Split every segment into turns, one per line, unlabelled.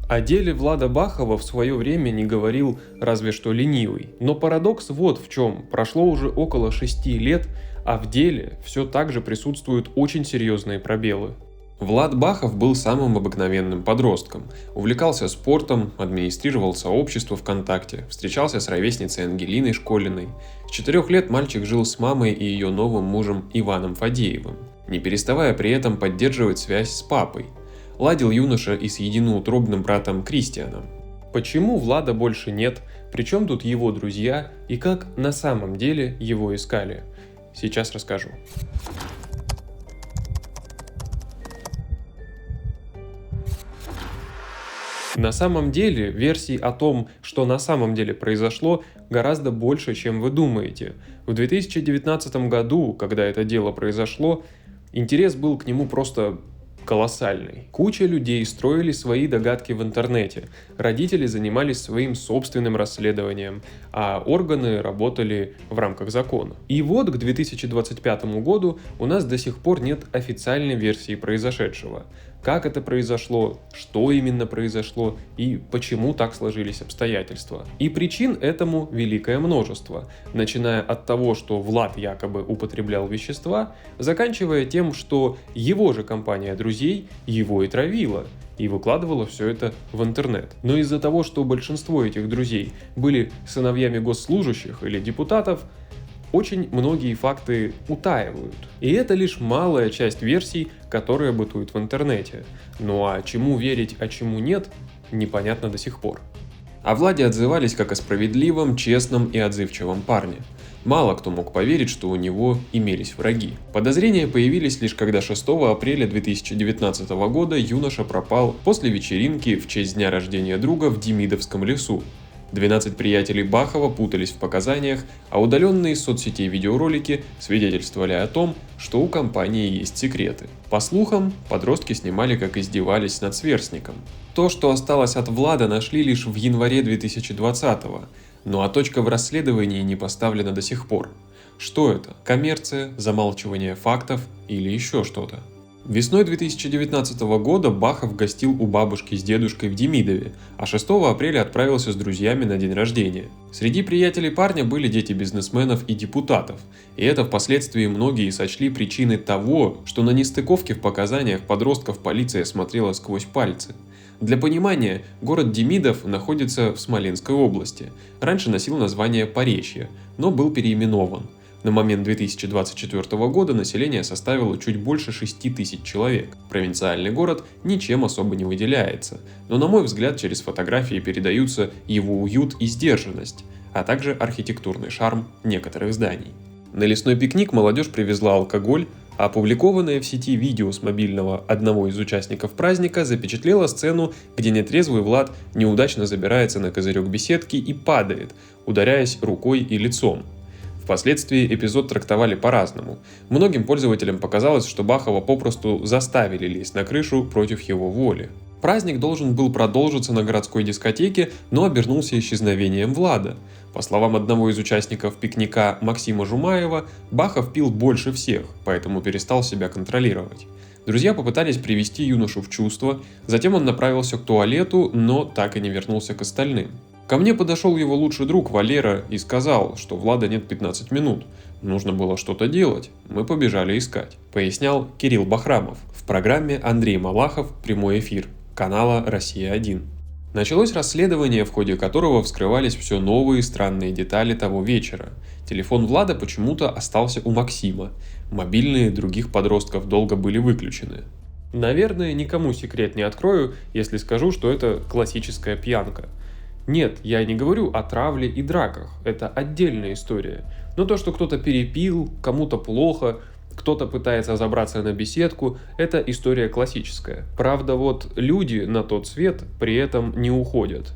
О деле Влада Бахова в свое время не говорил разве что ленивый. Но парадокс вот в чем. Прошло уже около 6 лет, а в деле все так же присутствуют очень серьезные пробелы. Влад Бахов был самым обыкновенным подростком. Увлекался спортом, администрировал сообщество ВКонтакте, встречался с ровесницей Ангелиной Школиной. С 4 лет мальчик жил с мамой и ее новым мужем Иваном Фадеевым, не переставая при этом поддерживать связь с папой. Ладил юноша и с единоутробным братом Кристианом. Почему Влада больше нет, причем тут его друзья и как на самом деле его искали? Сейчас расскажу. На самом деле, версий о том, что на самом деле произошло, гораздо больше, чем вы думаете. В 2019 году, когда это дело произошло, интерес был к нему просто колоссальный. Куча людей строили свои догадки в интернете, родители занимались своим собственным расследованием, а органы работали в рамках закона. И вот к 2025 году у нас до сих пор нет официальной версии произошедшего. Как это произошло, что именно произошло и почему так сложились обстоятельства. И причин этому великое множество, начиная от того, что Влад якобы употреблял вещества, заканчивая тем, что его же компания друзей его и травила, и выкладывала все это в интернет. Но из-за того, что большинство этих друзей были сыновьями госслужащих или депутатов, очень многие факты утаивают. И это лишь малая часть версий, которые бытуют в интернете. Ну а чему верить, а чему нет, непонятно до сих пор. О Владе отзывались как о справедливом, честном и отзывчивом парне. Мало кто мог поверить, что у него имелись враги. Подозрения появились лишь когда 6 апреля 2019 года юноша пропал после вечеринки в честь дня рождения друга в Демидовском лесу. 12 приятелей Бахова путались в показаниях, а удаленные из соцсетей видеоролики свидетельствовали о том, что у компании есть секреты. По слухам, подростки снимали, как издевались над сверстником. То, что осталось от Влада, нашли лишь в январе 2020-го, ну а точка в расследовании не поставлена до сих пор. Что это? Коммерция, замалчивание фактов или еще что-то? Весной 2019 года Бахов гостил у бабушки с дедушкой в Демидове, а 6 апреля отправился с друзьями на день рождения. Среди приятелей парня были дети бизнесменов и депутатов, и это впоследствии многие сочли причиной того, что на нестыковке в показаниях подростков полиция смотрела сквозь пальцы. Для понимания, город Демидов находится в Смоленской области, раньше носил название Поречье, но был переименован. На момент 2024 года население составило чуть больше 6 тысяч человек. Провинциальный город ничем особо не выделяется, но на мой взгляд через фотографии передаются его уют и сдержанность, а также архитектурный шарм некоторых зданий. На лесной пикник молодежь привезла алкоголь, а опубликованное в сети видео с мобильного одного из участников праздника запечатлело сцену, где нетрезвый Влад неудачно забирается на козырек беседки и падает, ударяясь рукой и лицом. Впоследствии эпизод трактовали по-разному. Многим пользователям показалось, что Бахова попросту заставили лезть на крышу против его воли. Праздник должен был продолжиться на городской дискотеке, но обернулся исчезновением Влада. По словам одного из участников пикника Максима Жумаева, Бахов пил больше всех, поэтому перестал себя контролировать. Друзья попытались привести юношу в чувство, затем он направился к туалету, но так и не вернулся к остальным. Ко мне подошел его лучший друг Валера и сказал, что Влада нет 15 минут. Нужно было что-то делать. Мы побежали искать, пояснял Кирилл Бахрамов в программе Андрей Малахов «Прямой эфир» канала «Россия-1». Началось расследование, в ходе которого вскрывались все новые странные детали того вечера. Телефон Влада почему-то остался у Максима. Мобильные других подростков долго были выключены. Наверное, никому секрет не открою, если скажу, что это классическая пьянка. Нет, я не говорю о травле и драках, это отдельная история. Но то, что кто-то перепил, кому-то плохо, кто-то пытается забраться на беседку, это история классическая. Правда, вот люди на тот свет при этом не уходят.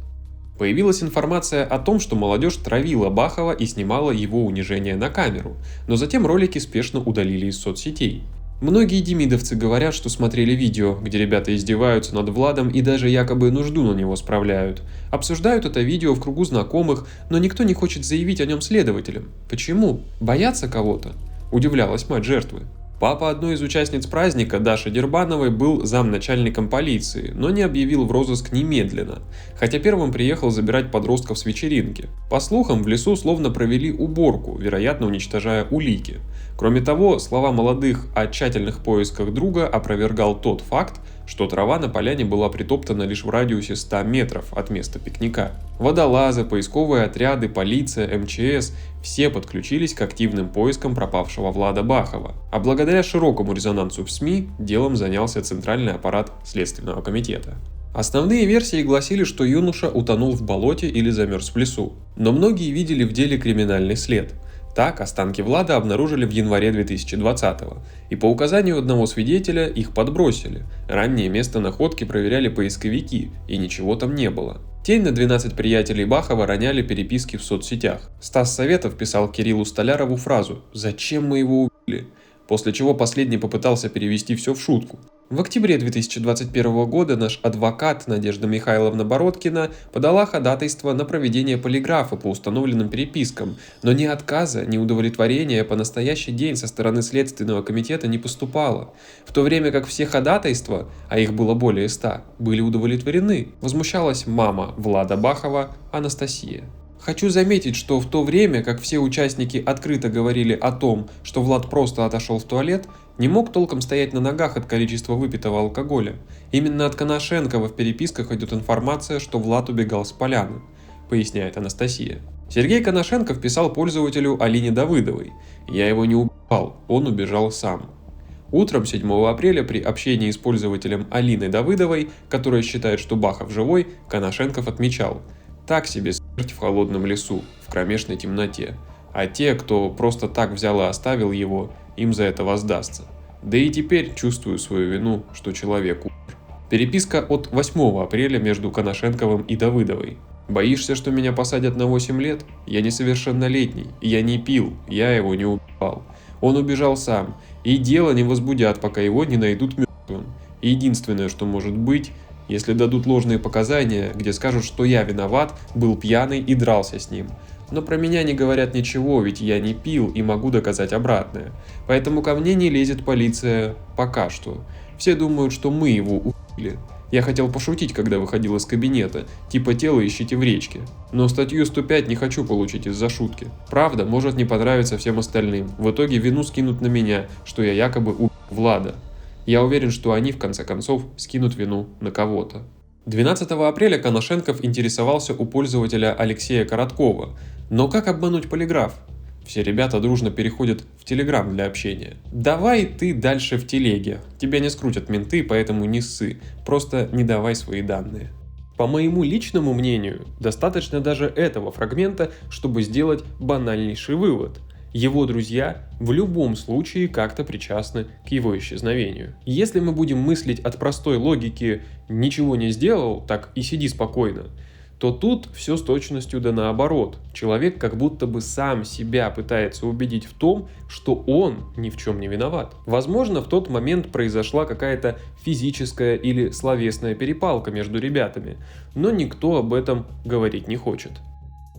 Появилась информация о том, что молодежь травила Бахова и снимала его унижение на камеру, но затем ролики спешно удалили из соцсетей. Многие демидовцы говорят, что смотрели видео, где ребята издеваются над Владом и даже якобы нужду на него справляют. Обсуждают это видео в кругу знакомых, но никто не хочет заявить о нем следователям. Почему? Боятся кого-то? Удивлялась мать жертвы. Папа одной из участниц праздника, Даши Дербановой, был замначальником полиции, но не объявил в розыск немедленно, хотя первым приехал забирать подростков с вечеринки. По слухам, в лесу словно провели уборку, вероятно уничтожая улики. Кроме того, слова молодых о тщательных поисках друга опровергал тот факт, что трава на поляне была притоптана лишь в радиусе 100 метров от места пикника. Водолазы, поисковые отряды, полиция, МЧС – все подключились к активным поискам пропавшего Влада Бахова. А благодаря широкому резонансу в СМИ делом занялся центральный аппарат Следственного комитета. Основные версии гласили, что юноша утонул в болоте или замерз в лесу. Но многие видели в деле криминальный след. Так, останки Влада обнаружили в январе 2020-го, и по указанию одного свидетеля их подбросили. Раннее место находки проверяли поисковики, и ничего там не было. Тень на 12 приятелей Бахова роняли переписки в соцсетях. Стас Советов писал Кириллу Столярову фразу «Зачем мы его убили?», после чего последний попытался перевести все в шутку. В октябре 2021 года наш адвокат Надежда Михайловна Бородкина подала ходатайство на проведение полиграфа по установленным перепискам, но ни отказа, ни удовлетворения по настоящий день со стороны Следственного комитета не поступало, в то время как все ходатайства, а их было более 100, были удовлетворены, возмущалась мама Влада Бахова Анастасия. Хочу заметить, что в то время, как все участники открыто говорили о том, что Влад просто отошел в туалет, не мог толком стоять на ногах от количества выпитого алкоголя. Именно от Коношенкова в переписках идет информация, что Влад убегал с поляны, поясняет Анастасия. Сергей Коношенков писал пользователю Алине Давыдовой: «Я его не убивал, он убежал сам». Утром 7 апреля при общении с пользователем Алиной Давыдовой, которая считает, что Бахов живой, Коношенков отмечал: «Так себе смерть в холодном лесу, в кромешной темноте. А те, кто просто так взял и оставил его, им за это воздастся. Да и теперь чувствую свою вину, что человек умер». Переписка от 8 апреля между Коношенковым и Давыдовой. «Боишься, что меня посадят на 8 лет? Я несовершеннолетний, я не пил, я его не убивал. Он убежал сам, и дело не возбудят, пока его не найдут мертвым. Единственное, что может быть, если дадут ложные показания, где скажут, что я виноват, был пьяный и дрался с ним. Но про меня не говорят ничего, ведь я не пил и могу доказать обратное. Поэтому ко мне не лезет полиция пока что. Все думают, что мы его убили. Я хотел пошутить, когда выходил из кабинета, типа тело ищите в речке. Но статью 105 не хочу получить из-за шутки. Правда может не понравиться всем остальным. В итоге вину скинут на меня, что я якобы убил Влада. Я уверен, что они в конце концов скинут вину на кого-то». 12 апреля Коношенков интересовался у пользователя Алексея Короткова. Но как обмануть полиграф? Все ребята дружно переходят в Телеграм для общения. «Давай ты дальше в телеге. Тебя не скрутят менты, поэтому не ссы. Просто не давай свои данные». По моему личному мнению, достаточно даже этого фрагмента, чтобы сделать банальнейший вывод. Его друзья в любом случае как-то причастны к его исчезновению. Если мы будем мыслить от простой логики «ничего не сделал, так и сиди спокойно», то тут все с точностью да наоборот. Человек как будто бы сам себя пытается убедить в том, что он ни в чем не виноват. Возможно, в тот момент произошла какая-то физическая или словесная перепалка между ребятами, но никто об этом говорить не хочет.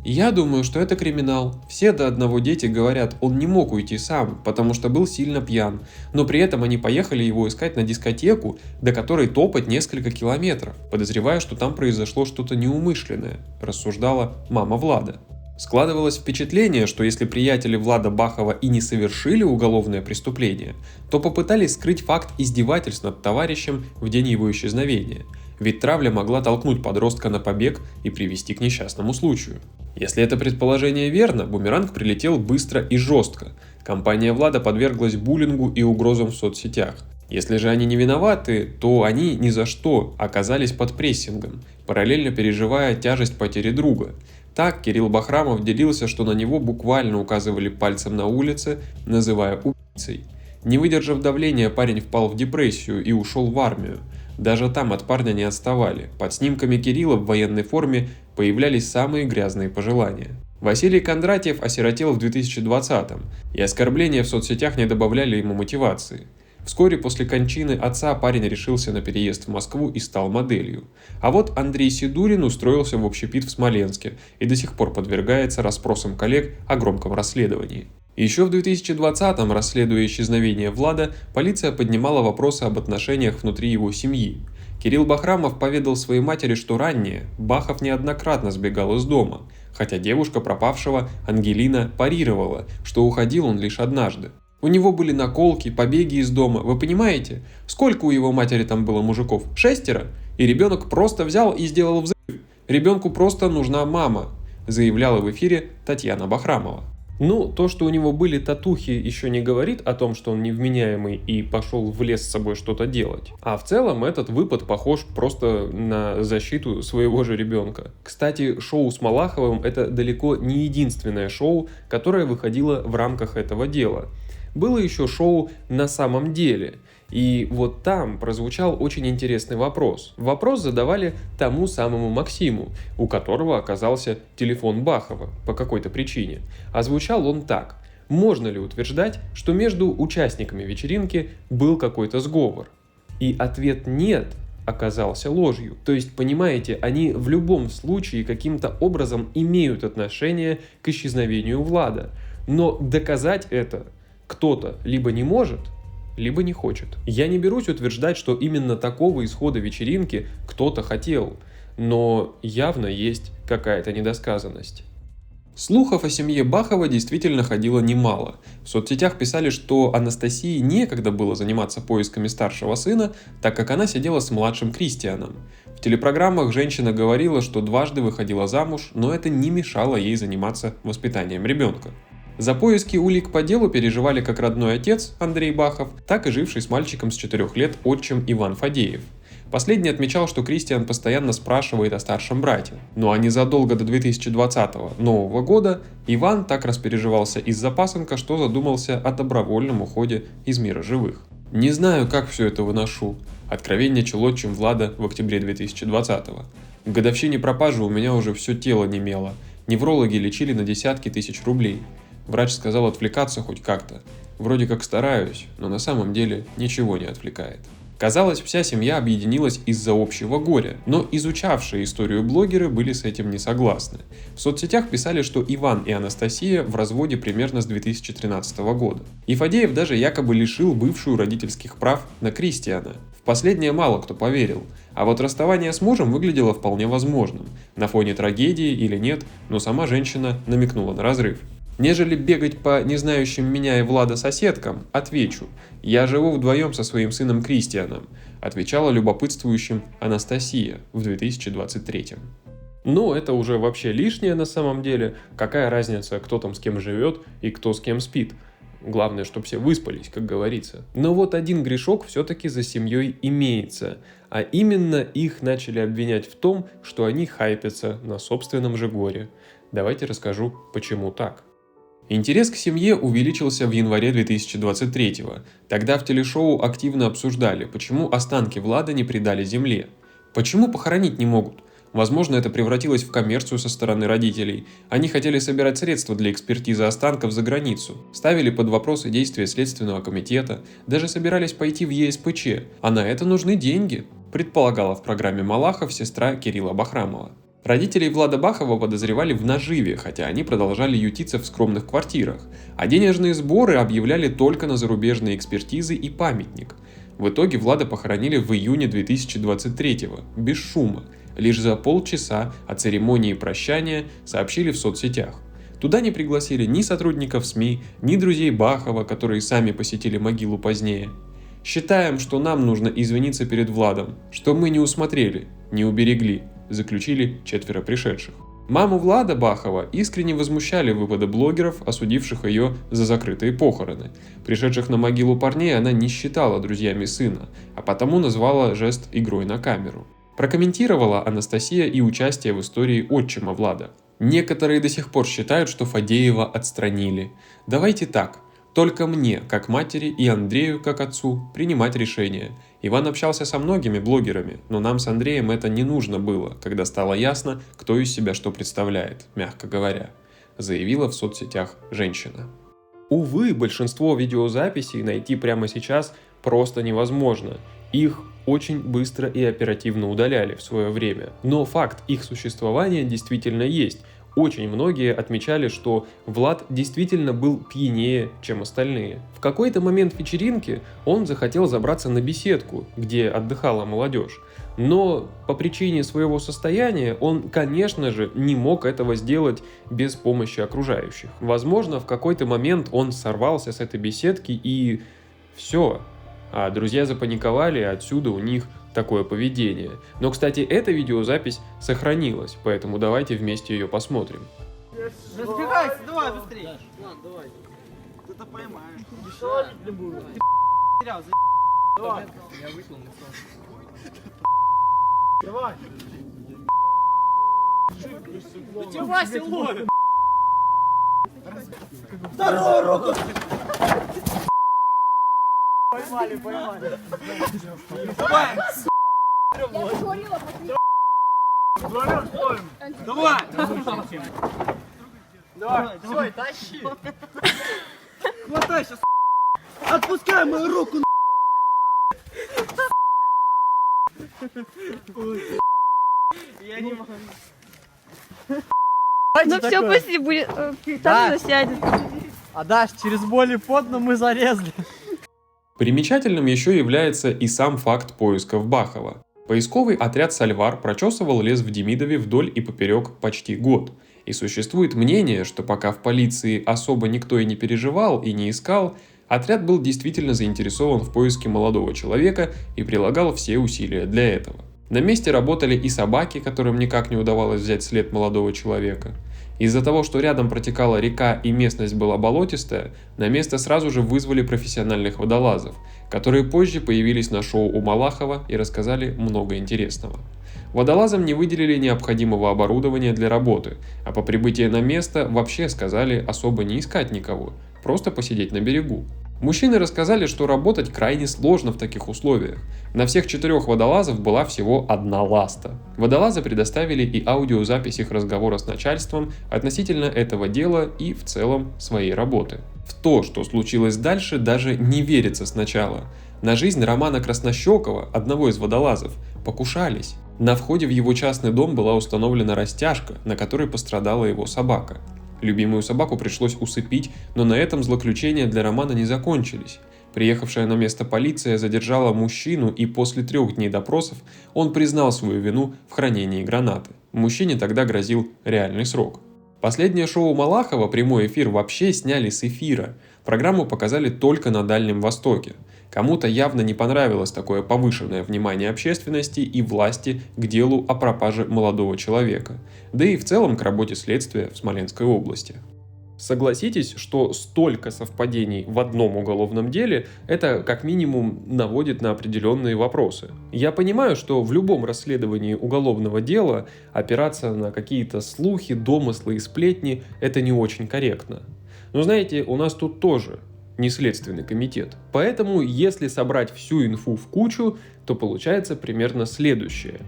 Я думаю, что это криминал. Все до одного дети говорят, он не мог уйти сам, потому что был сильно пьян, но при этом они поехали его искать на дискотеку, до которой топать несколько километров, подозревая, что там произошло что-то неумышленное, рассуждала мама Влада. Складывалось впечатление, что если приятели Влада Бахова и не совершили уголовное преступление, то попытались скрыть факт издевательств над товарищем в день его исчезновения, ведь травля могла толкнуть подростка на побег и привести к несчастному случаю. Если это предположение верно, бумеранг прилетел быстро и жестко. Компания Влада подверглась буллингу и угрозам в соцсетях. Если же они не виноваты, то они ни за что оказались под прессингом, параллельно переживая тяжесть потери друга. Так Кирилл Бахрамов делился, что на него буквально указывали пальцем на улице, называя убийцей. Не выдержав давления, парень впал в депрессию и ушел в армию. Даже там от парня не отставали. Под снимками Кирилла в военной форме появлялись самые грязные пожелания. Василий Кондратьев осиротел в 2020-м, и оскорбления в соцсетях не добавляли ему мотивации. Вскоре после кончины отца парень решился на переезд в Москву и стал моделью. А вот Андрей Сидурин устроился в общепит в Смоленске и до сих пор подвергается расспросам коллег о громком расследовании. Еще в 2020-м, расследуя исчезновение Влада, полиция поднимала вопросы об отношениях внутри его семьи. Кирилл Бахрамов поведал своей матери, что ранее Бахов неоднократно сбегал из дома, хотя девушка пропавшего, Ангелина, парировала, что уходил он лишь однажды. У него были наколки, побеги из дома, вы понимаете? Сколько у его матери там было мужиков? 6? И ребенок просто взял и сделал взрыв. Ребенку просто нужна мама, заявляла в эфире Татьяна Бахрамова. Ну, то, что у него были татухи, еще не говорит о том, что он невменяемый и пошел в лес с собой что-то делать. А в целом этот выпад похож просто на защиту своего же ребенка. Кстати, шоу с Малаховым — это далеко не единственное шоу, которое выходило в рамках этого дела. Было еще шоу «На самом деле». И вот там прозвучал очень интересный вопрос. Вопрос задавали тому самому Максиму, у которого оказался телефон Бахова по какой-то причине. А звучал он так. Можно ли утверждать, что между участниками вечеринки был какой-то сговор? И ответ «нет» оказался ложью. То есть, понимаете, они в любом случае каким-то образом имеют отношение к исчезновению Влада. Но доказать это кто-то либо не может, либо не хочет. Я не берусь утверждать, что именно такого исхода вечеринки кто-то хотел, но явно есть какая-то недосказанность. Слухов о семье Бахова действительно ходило немало. В соцсетях писали, что Анастасии некогда было заниматься поисками старшего сына, так как она сидела с младшим Кристианом. В телепрограммах женщина говорила, что дважды выходила замуж, но это не мешало ей заниматься воспитанием ребенка. За поиски улик по делу переживали как родной отец Андрей Бахов, так и живший с мальчиком с 4 лет отчим Иван Фадеев. Последний отмечал, что Кристиан постоянно спрашивает о старшем брате. Ну а незадолго до 2020-го Нового года Иван так распереживался из-за пасынка, что задумался о добровольном уходе из мира живых. Не знаю, как все это выношу. Откровенничал отчим Влада в октябре 2020-го. К годовщине пропажи у меня уже все тело немело. Неврологи лечили на десятки тысяч рублей. Врач сказал отвлекаться хоть как-то. Вроде как стараюсь, но на самом деле ничего не отвлекает. Казалось, вся семья объединилась из-за общего горя, но изучавшие историю блогеры были с этим не согласны. В соцсетях писали, что Иван и Анастасия в разводе примерно с 2013 года. И Фадеев даже якобы лишил бывшую родительских прав на Кристиана. В последнее мало кто поверил. А вот расставание с мужем выглядело вполне возможным. На фоне трагедии или нет, но сама женщина намекнула на разрыв. Нежели бегать по незнающим меня и Влада соседкам, отвечу: я живу вдвоем со своим сыном Кристианом, отвечала любопытствующим Анастасия в 2023. Ну, это уже вообще лишнее на самом деле. Какая разница, кто там с кем живет и кто с кем спит? Главное, чтобы все выспались, как говорится. Но вот один грешок все-таки за семьей имеется. А именно их начали обвинять в том, что они хайпятся на собственном же горе. Давайте расскажу, почему так. Интерес к семье увеличился в январе 2023-го. Тогда в телешоу активно обсуждали, почему останки Влада не предали земле. Почему похоронить не могут? Возможно, это превратилось в коммерцию со стороны родителей. Они хотели собирать средства для экспертизы останков за границу, ставили под вопросы действия Следственного комитета, даже собирались пойти в ЕСПЧ, а на это нужны деньги, предполагала в программе Малахов сестра Кирилла Бахрамова. Родителей Влада Бахова подозревали в наживе, хотя они продолжали ютиться в скромных квартирах, а денежные сборы объявляли только на зарубежные экспертизы и памятник. В итоге Влада похоронили в июне 2023-го, без шума, лишь за полчаса о церемонии прощания сообщили в соцсетях. Туда не пригласили ни сотрудников СМИ, ни друзей Бахова, которые сами посетили могилу позднее. «Считаем, что нам нужно извиниться перед Владом, что мы не усмотрели, не уберегли», заключили 4 пришедших. Маму Влада Бахова искренне возмущали выпады блогеров, осудивших ее за закрытые похороны. Пришедших на могилу парней она не считала друзьями сына, а потому назвала жест игрой на камеру. Прокомментировала Анастасия и участие в истории отчима Влада. Некоторые до сих пор считают, что Фадеева отстранили. Давайте так. Только мне, как матери, и Андрею, как отцу, принимать решения. Иван общался со многими блогерами, но нам с Андреем это не нужно было, когда стало ясно, кто из себя что представляет, мягко говоря, заявила в соцсетях женщина. Увы, большинство видеозаписей найти прямо сейчас просто невозможно. Их очень быстро и оперативно удаляли в свое время. Но факт их существования действительно есть. Очень многие отмечали, что Влад действительно был пьянее, чем остальные. В какой-то момент вечеринки он захотел забраться на беседку, где отдыхала молодежь. Но по причине своего состояния он, конечно же, не мог этого сделать без помощи окружающих. Возможно, в какой-то момент он сорвался с этой беседки и все. А друзья запаниковали, и отсюда у них такое поведение. Но, кстати, эта видеозапись сохранилась, поэтому давайте вместе ее посмотрим.
Разбегайся, давай быстрее. Ладно, давай. Ты-то поймаешь. Ты потерял, давай. Я выпил, не давай. Да тебя Вася ловит. Вторую руку. Поймали. Давай.
Я говорила,
Давай. Давай, все, тащи. Хватайся, отпускай мою руку. Я не могу.
ну все, пусть будет, там засядет.
А Даш, через боль и пот, но мы зарезали.
Примечательным еще является и сам факт поисков Бахова. Поисковый отряд «Сальвар» прочесывал лес в Демидове вдоль и поперек почти год. И существует мнение, что пока в полиции особо никто и не переживал и не искал, отряд был действительно заинтересован в поиске молодого человека и прилагал все усилия для этого. На месте работали и собаки, которым никак не удавалось взять след молодого человека. Из-за того, что рядом протекала река и местность была болотистая, на место сразу же вызвали профессиональных водолазов, которые позже появились на шоу у Малахова и рассказали много интересного. Водолазам не выделили необходимого оборудования для работы, а по прибытии на место вообще сказали особо не искать никого, просто посидеть на берегу. Мужчины рассказали, что работать крайне сложно в таких условиях. На всех 4 водолазов была всего одна ласта. Водолазы предоставили и аудиозапись их разговора с начальством относительно этого дела и в целом своей работы. В то, что случилось дальше, даже не верится сначала. На жизнь Романа Краснощекова, одного из водолазов, покушались. На входе в его частный дом была установлена растяжка, на которой пострадала его собака. Любимую собаку пришлось усыпить, но на этом злоключения для Романа не закончились. Приехавшая на место полиция задержала мужчину, и после 3 дней допросов он признал свою вину в хранении гранаты. Мужчине тогда грозил реальный срок. Последнее шоу Малахова, прямой эфир, вообще сняли с эфира. Программу показали только на Дальнем Востоке. Кому-то явно не понравилось такое повышенное внимание общественности и власти к делу о пропаже молодого человека, да и в целом к работе следствия в Смоленской области. Согласитесь, что столько совпадений в одном уголовном деле – это как минимум наводит на определенные вопросы. Я понимаю, что в любом расследовании уголовного дела опираться на какие-то слухи, домыслы и сплетни – это не очень корректно. Но знаете, у нас тут тоже не следственный комитет. Поэтому, если собрать всю инфу в кучу, то получается примерно следующее.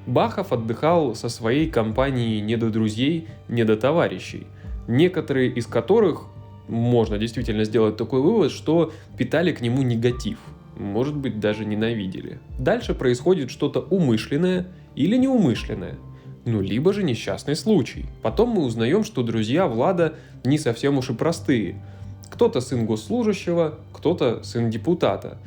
Бахов отдыхал со своей компанией не до друзей, не до товарищей, некоторые из которых, можно действительно сделать такой вывод, что питали к нему негатив, может быть, даже ненавидели. Дальше происходит что-то умышленное или неумышленное, либо же несчастный случай. Потом мы узнаем, что друзья Влада не совсем уж и простые. Кто-то сын госслужащего, кто-то сын депутата.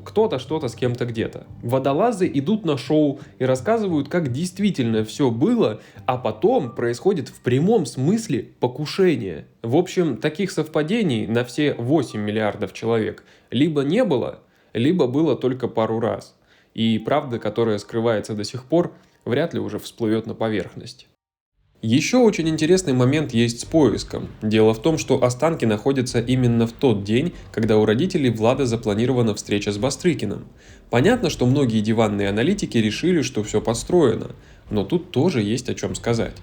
Кто-то что-то с кем-то где-то. Водолазы идут на шоу и рассказывают, как действительно все было, а потом происходит в прямом смысле покушение. В общем, таких совпадений на все 8 миллиардов человек либо не было, либо было только пару раз. И правда, которая скрывается до сих пор, вряд ли уже всплывет на поверхность. Еще очень интересный момент есть с поиском. Дело в том, что останки находятся именно в тот день, когда у родителей Влада запланирована встреча с Бастрыкиным. Понятно, что многие диванные аналитики решили, что все подстроено, но тут тоже есть о чем сказать.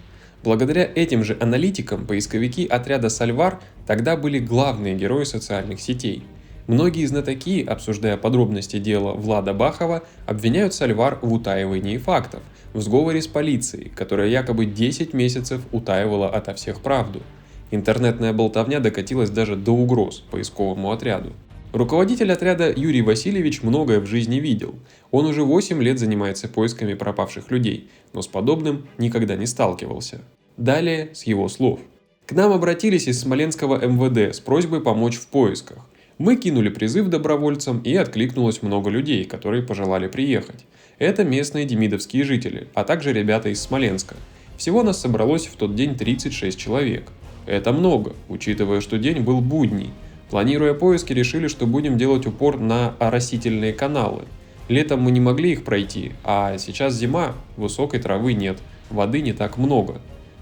Благодаря этим же аналитикам поисковики отряда «Сальвар» тогда были главные герои социальных сетей. Многие знатоки, обсуждая подробности дела Влада Бахова, обвиняют «Сальвар» в утаивании фактов, в сговоре с полицией, которая якобы 10 месяцев утаивала ото всех правду. Интернетная болтовня докатилась даже до угроз поисковому отряду. Руководитель отряда Юрий Васильевич многое в жизни видел. Он уже 8 лет занимается поисками пропавших людей, но с подобным никогда не сталкивался. Далее с его слов. К нам обратились из Смоленского МВД с просьбой помочь в поисках. Мы кинули призыв добровольцам, и откликнулось много людей, которые пожелали приехать. Это местные демидовские жители, а также ребята из Смоленска. Всего нас собралось в тот день 36 человек. Это много, учитывая, что день был будний. Планируя поиски, решили, что будем делать упор на оросительные каналы. Летом мы не могли их пройти, а сейчас зима, высокой травы нет, воды не так много,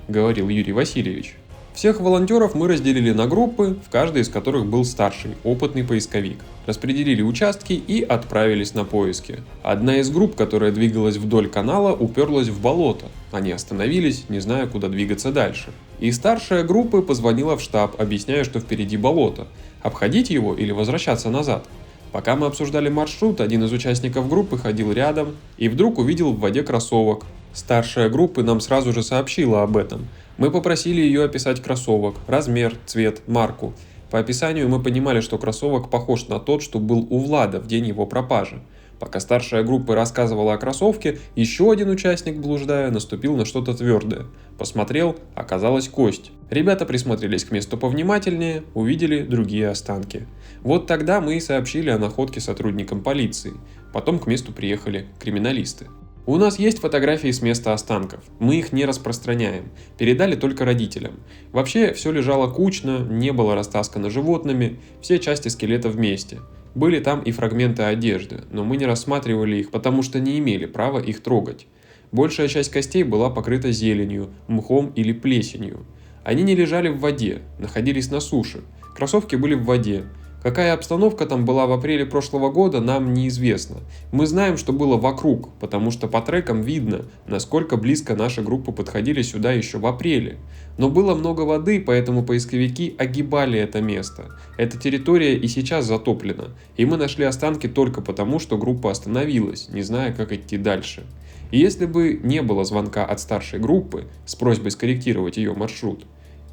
говорил Юрий Васильевич. Всех волонтеров мы разделили на группы, в каждой из которых был старший, опытный поисковик. Распределили участки и отправились на поиски. Одна из групп, которая двигалась вдоль канала, уперлась в болото. Они остановились, не зная, куда двигаться дальше. И старшая группы позвонила в штаб, объясняя, что впереди болото. Обходить его или возвращаться назад? Пока мы обсуждали маршрут, один из участников группы ходил рядом и вдруг увидел в воде кроссовок. Старшая группы нам сразу же сообщила об этом. Мы попросили ее описать кроссовок, размер, цвет, марку. По описанию мы понимали, что кроссовок похож на тот, что был у Влада в день его пропажи. Пока старшая группа рассказывала о кроссовке, еще один участник, блуждая, наступил на что-то твердое. Посмотрел, оказалась кость. Ребята присмотрелись к месту повнимательнее, увидели другие останки. Вот тогда мы и сообщили о находке сотрудникам полиции. Потом к месту приехали криминалисты. У нас есть фотографии с места останков, мы их не распространяем, передали только родителям. Вообще все лежало кучно, не было растаскано животными, все части скелета вместе. Были там и фрагменты одежды, но мы не рассматривали их, потому что не имели права их трогать. Большая часть костей была покрыта зеленью, мхом или плесенью. Они не лежали в воде, находились на суше, кроссовки были в воде. Какая обстановка там была в апреле прошлого года, нам неизвестно. Мы знаем, что было вокруг, потому что по трекам видно, насколько близко наши группы подходили сюда еще в апреле. Но было много воды, поэтому поисковики огибали это место. Эта территория и сейчас затоплена, и мы нашли останки только потому, что группа остановилась, не зная, как идти дальше. И если бы не было звонка от старшей группы с просьбой скорректировать ее маршрут,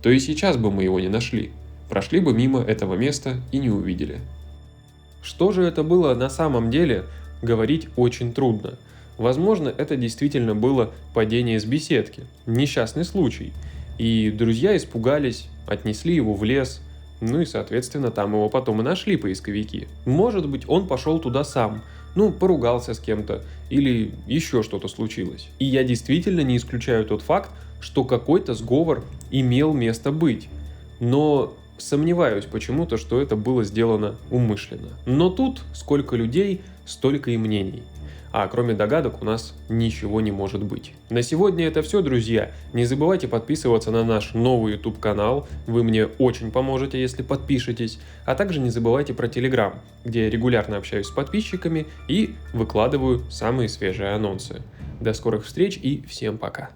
то и сейчас бы мы его не нашли. Прошли бы мимо этого места и не увидели. Что же это было на самом деле, говорить очень трудно. Возможно, это действительно было падение с беседки, несчастный случай. И друзья испугались, отнесли его в лес, ну и, соответственно, там его потом и нашли поисковики. Может быть, он пошел туда сам, поругался с кем-то, или еще что-то случилось. И я действительно не исключаю тот факт, что какой-то сговор имел место быть. Но сомневаюсь почему-то, что это было сделано умышленно. Но тут сколько людей, столько и мнений. А кроме догадок у нас ничего не может быть. На сегодня это все, друзья. Не забывайте подписываться на наш новый YouTube канал. Вы мне очень поможете, если подпишетесь. А также не забывайте про Telegram, где я регулярно общаюсь с подписчиками и выкладываю самые свежие анонсы. До скорых встреч и всем пока.